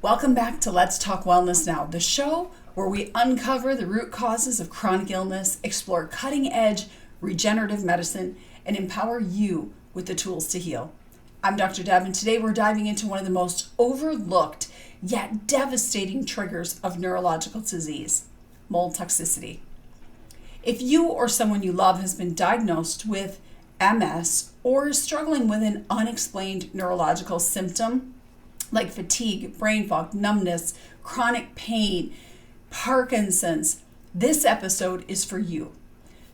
Welcome back to Let's Talk Wellness Now, the show where we uncover the root causes of chronic illness, explore cutting-edge regenerative medicine, and empower you with the tools to heal. I'm Dr. Deb, and today we're diving into one of the most overlooked yet devastating triggers of neurological disease, mold toxicity. If you or someone you love has been diagnosed with MS or is struggling with an unexplained neurological symptom, like fatigue, brain fog, numbness, chronic pain, Parkinson's, this episode is for you.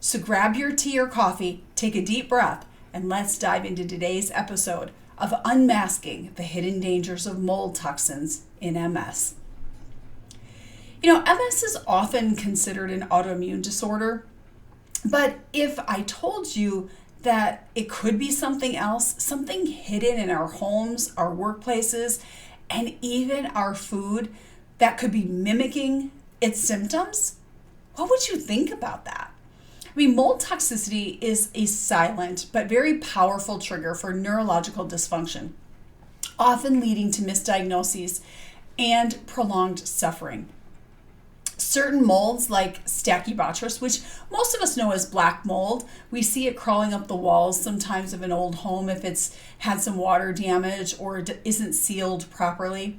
So grab your tea or coffee, take a deep breath, and let's dive into today's episode of Unmasking the Hidden Dangers of Mold Toxins in MS. MS is often considered an autoimmune disorder, but if I told you that it could be something else, something hidden in our homes, our workplaces, and even our food that could be mimicking its symptoms, what would you think about that? Mold toxicity is a silent but very powerful trigger for neurological dysfunction, often leading to misdiagnoses and prolonged suffering. Certain molds like Stachybotrys, which most of us know as black mold, we see it crawling up the walls sometimes of an old home if it's had some water damage or isn't sealed properly.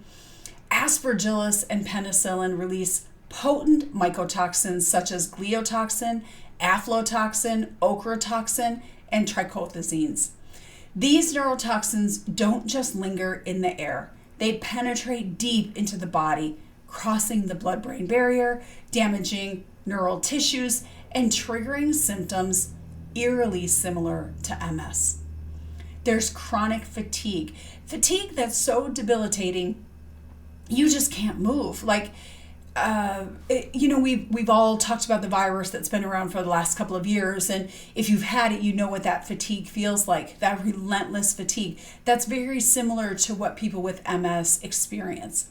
Aspergillus and penicillin release potent mycotoxins such as gliotoxin, aflatoxin, ochratoxin, and trichothazines. These neurotoxins don't just linger in the air. They penetrate deep into the body, crossing the blood-brain barrier, damaging neural tissues, and triggering symptoms eerily similar to MS. There's chronic fatigue that's so debilitating you just can't move. We've all talked about the virus that's been around for the last couple of years, and if you've had it, you know what that fatigue feels like, that relentless fatigue. That's very similar to what people with MS experience.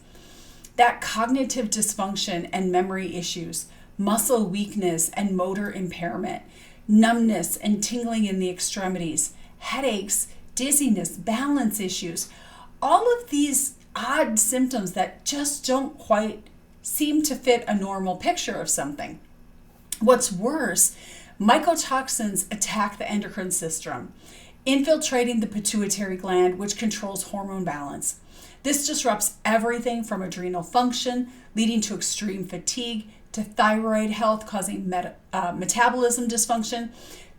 That cognitive dysfunction and memory issues, muscle weakness and motor impairment, numbness and tingling in the extremities, headaches, dizziness, balance issues, all of these odd symptoms that just don't quite seem to fit a normal picture of something. What's worse, mycotoxins attack the endocrine system, infiltrating the pituitary gland, which controls hormone balance. This disrupts everything from adrenal function, leading to extreme fatigue, to thyroid health, causing metabolism dysfunction,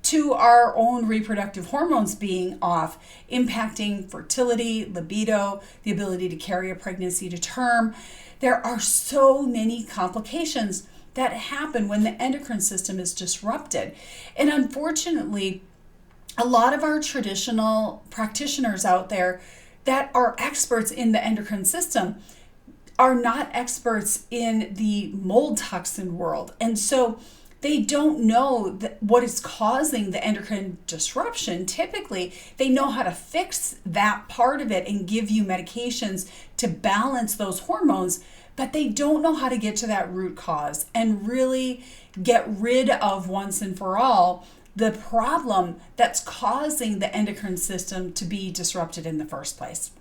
to our own reproductive hormones being off, impacting fertility, libido, the ability to carry a pregnancy to term. There are so many complications that happen when the endocrine system is disrupted. And unfortunately, a lot of our traditional practitioners out there that are experts in the endocrine system are not experts in the mold toxin world. And so they don't know what is causing the endocrine disruption. Typically, they know how to fix that part of it and give you medications to balance those hormones, but they don't know how to get to that root cause and really get rid of once and for all the problem that's causing the endocrine system to be disrupted in the first place.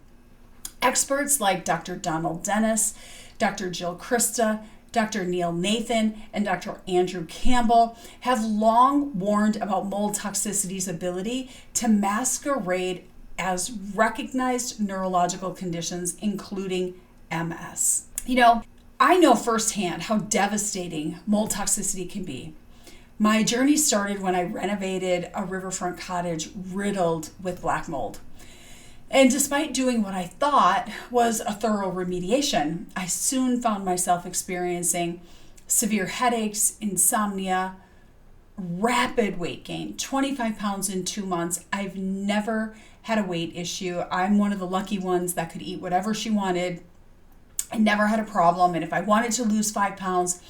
Experts like Dr. Donald Dennis, Dr. Jill Christa, Dr. Neil Nathan, and Dr. Andrew Campbell have long warned about mold toxicity's ability to masquerade as recognized neurological conditions, including MS. I know firsthand how devastating mold toxicity can be. My journey started when I renovated a riverfront cottage riddled with black mold. And despite doing what I thought was a thorough remediation, I soon found myself experiencing severe headaches, insomnia, rapid weight gain, 25 pounds in 2 months. I've never had a weight issue. I'm one of the lucky ones that could eat whatever she wanted. I never had a problem. And if I wanted to lose 5 pounds,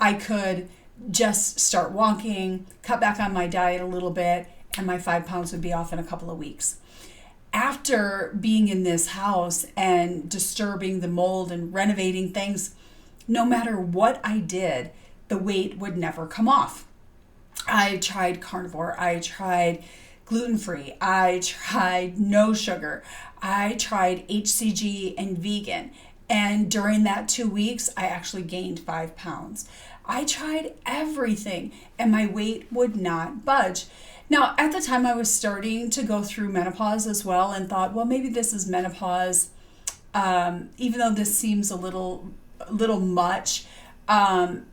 I could just start walking, cut back on my diet a little bit, and my 5 pounds would be off in a couple of weeks. After being in this house and disturbing the mold and renovating things, no matter what I did, the weight would never come off. I tried carnivore, I tried gluten-free, I tried no sugar, I tried HCG and vegan, And during that 2 weeks, I actually gained 5 pounds. I tried everything and my weight would not budge. Now, at the time, I was starting to go through menopause as well and thought, well, maybe this is menopause, even though this seems a little much. And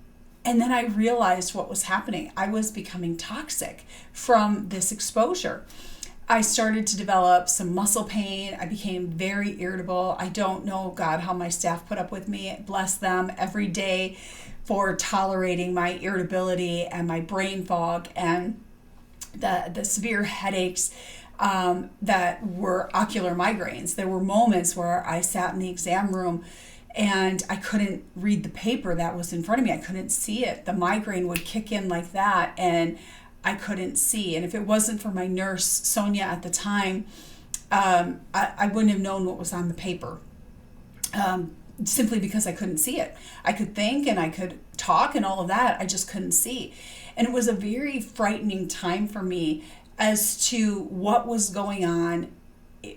then I realized what was happening. I was becoming toxic from this exposure. I started to develop some muscle pain. I became very irritable. I don't know, God, how my staff put up with me. Bless them every day for tolerating my irritability and my brain fog and the severe headaches that were ocular migraines. There were moments where I sat in the exam room and I couldn't read the paper that was in front of me. I couldn't see it. The migraine would kick in like that and I couldn't see. And if it wasn't for my nurse, Sonia, at the time, I wouldn't have known what was on the paper, simply because I couldn't see it. I could think and I could talk and all of that. I just couldn't see. And it was a very frightening time for me as to what was going on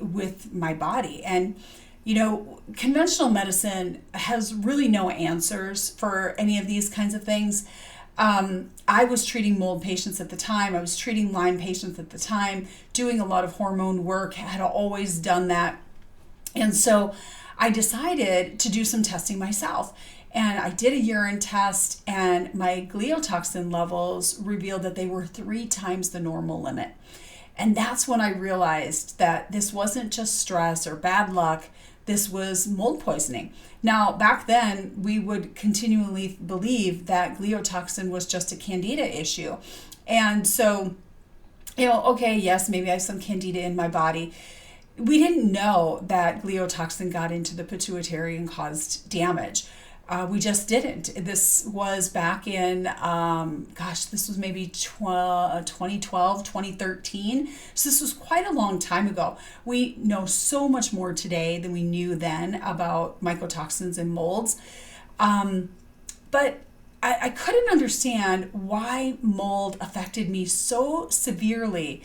with my body. And conventional medicine has really no answers for any of these kinds of things. I was treating mold patients at the time. I was treating Lyme patients at the time, doing a lot of hormone work, had always done that. And so I decided to do some testing myself. And I did a urine test and my gliotoxin levels revealed that they were 3 times the normal limit. And that's when I realized that this wasn't just stress or bad luck. This was mold poisoning. Now, back then, we would continually believe that gliotoxin was just a candida issue. And so, okay, yes, maybe I have some candida in my body. We didn't know that gliotoxin got into the pituitary and caused damage. We just didn't. This was back in, this was maybe 2012, 2013. So this was quite a long time ago. We know so much more today than we knew then about mycotoxins and molds. But I couldn't understand why mold affected me so severely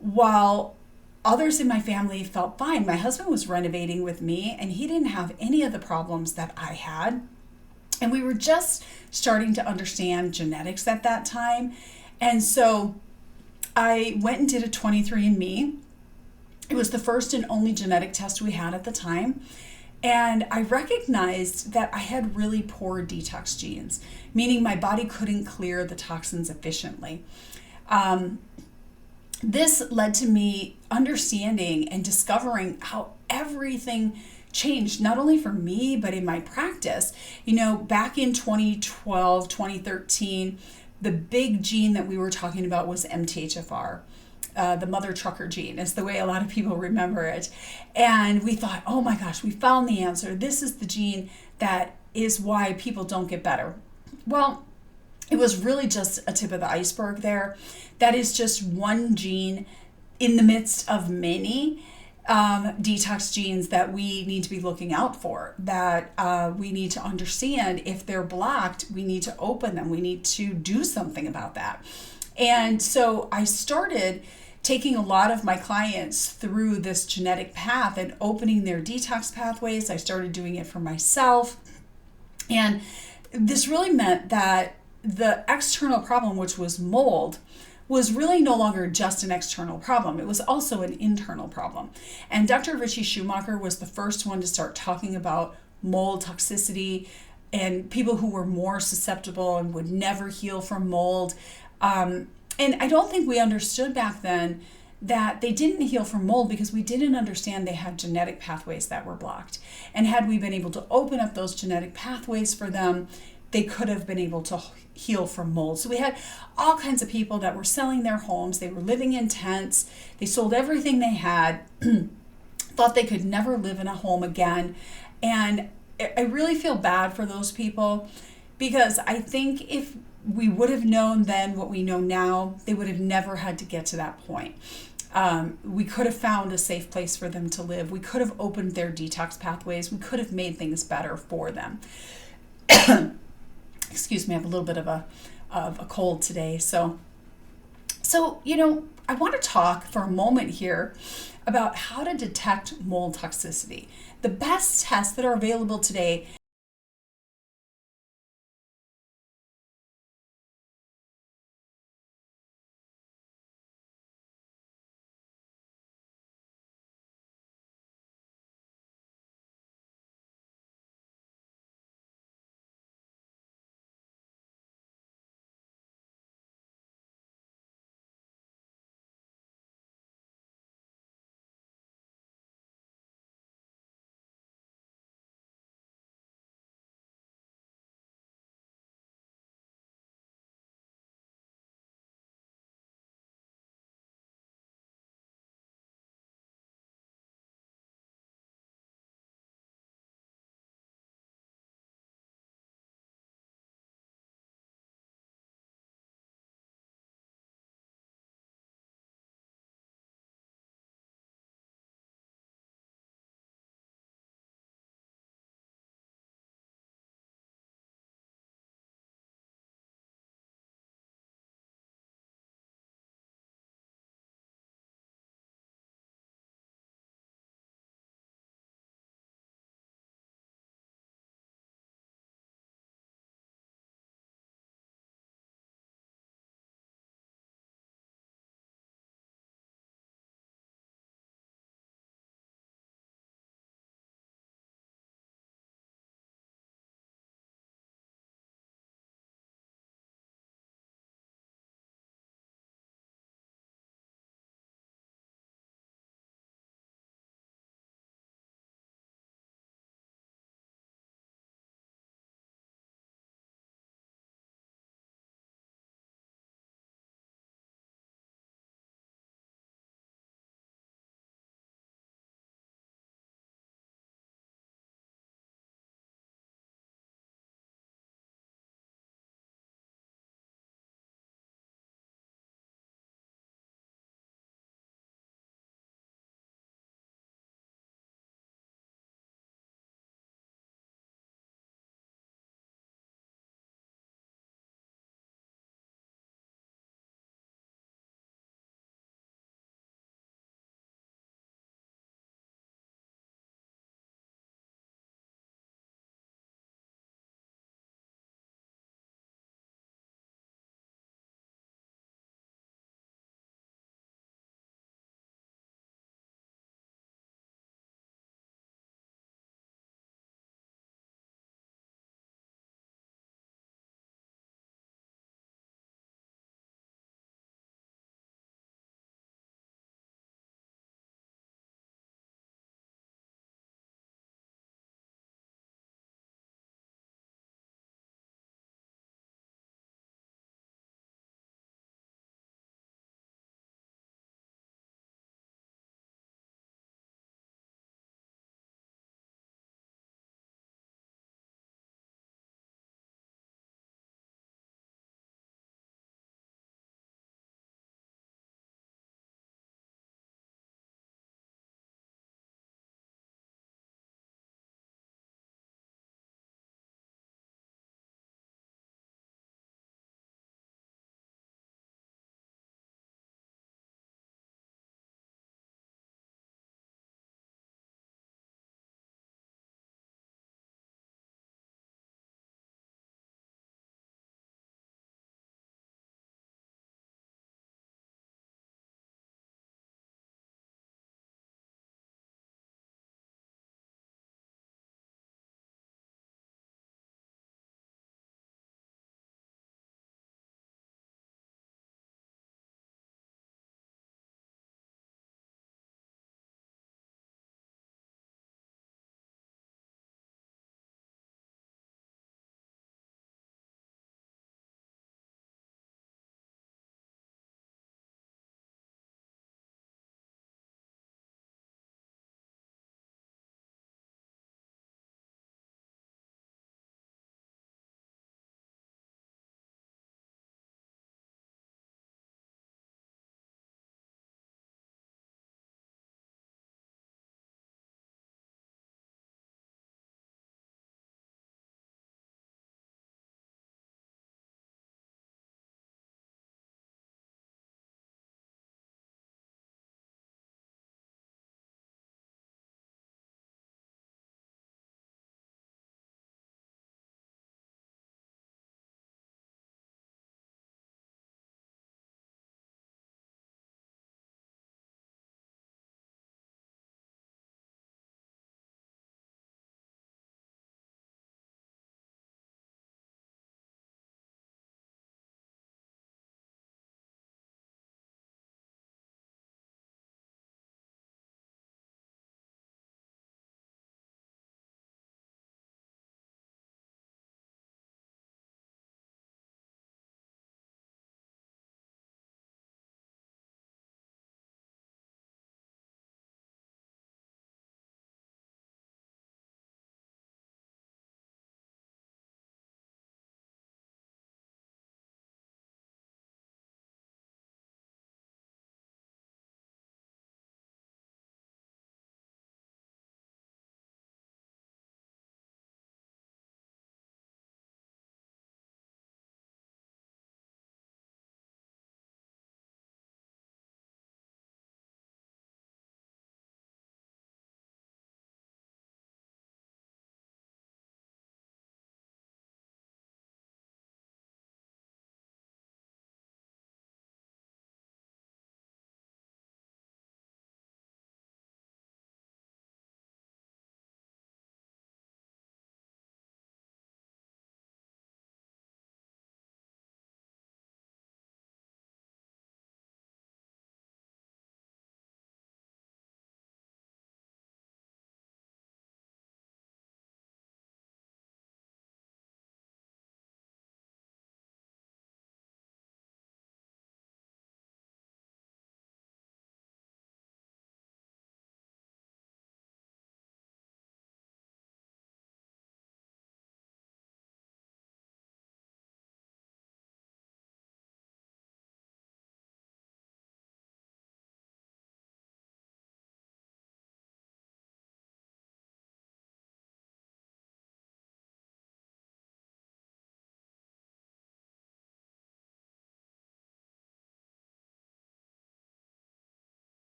while others in my family felt fine. My husband was renovating with me and he didn't have any of the problems that I had. And we were just starting to understand genetics at that time. And so I went and did a 23andMe. It was the first and only genetic test we had at the time. And I recognized that I had really poor detox genes, meaning my body couldn't clear the toxins efficiently. This led to me understanding and discovering how everything changed, not only for me, but in my practice. Back in 2012, 2013, the big gene that we were talking about was MTHFR. The mother trucker gene is the way a lot of people remember it. And we thought, oh my gosh, we found the answer. This is the gene that is why people don't get better. Well, it was really just a tip of the iceberg there. That is just one gene in the midst of many detox genes that we need to be looking out for, that we need to understand. If they're blocked, we need to open them. We need to do something about that. And so I started taking a lot of my clients through this genetic path and opening their detox pathways. I started doing it for myself. And this really meant that the external problem, which was mold, was really no longer just an external problem. It was also an internal problem. And Dr. Richie Schumacher was the first one to start talking about mold toxicity and people who were more susceptible and would never heal from mold. And I don't think we understood back then that they didn't heal from mold because we didn't understand they had genetic pathways that were blocked. And had we been able to open up those genetic pathways for them, they could have been able to heal from mold. So we had all kinds of people that were selling their homes. They were living in tents. They sold everything they had, thought they could never live in a home again. And I really feel bad for those people because I think if we would have known then what we know now, they would have never had to get to that point. We could have found a safe place for them to live. We could have opened their detox pathways. We could have made things better for them. Excuse me, I have a little bit of a cold today. So I want to talk for a moment here about how to detect mold toxicity. The best tests that are available today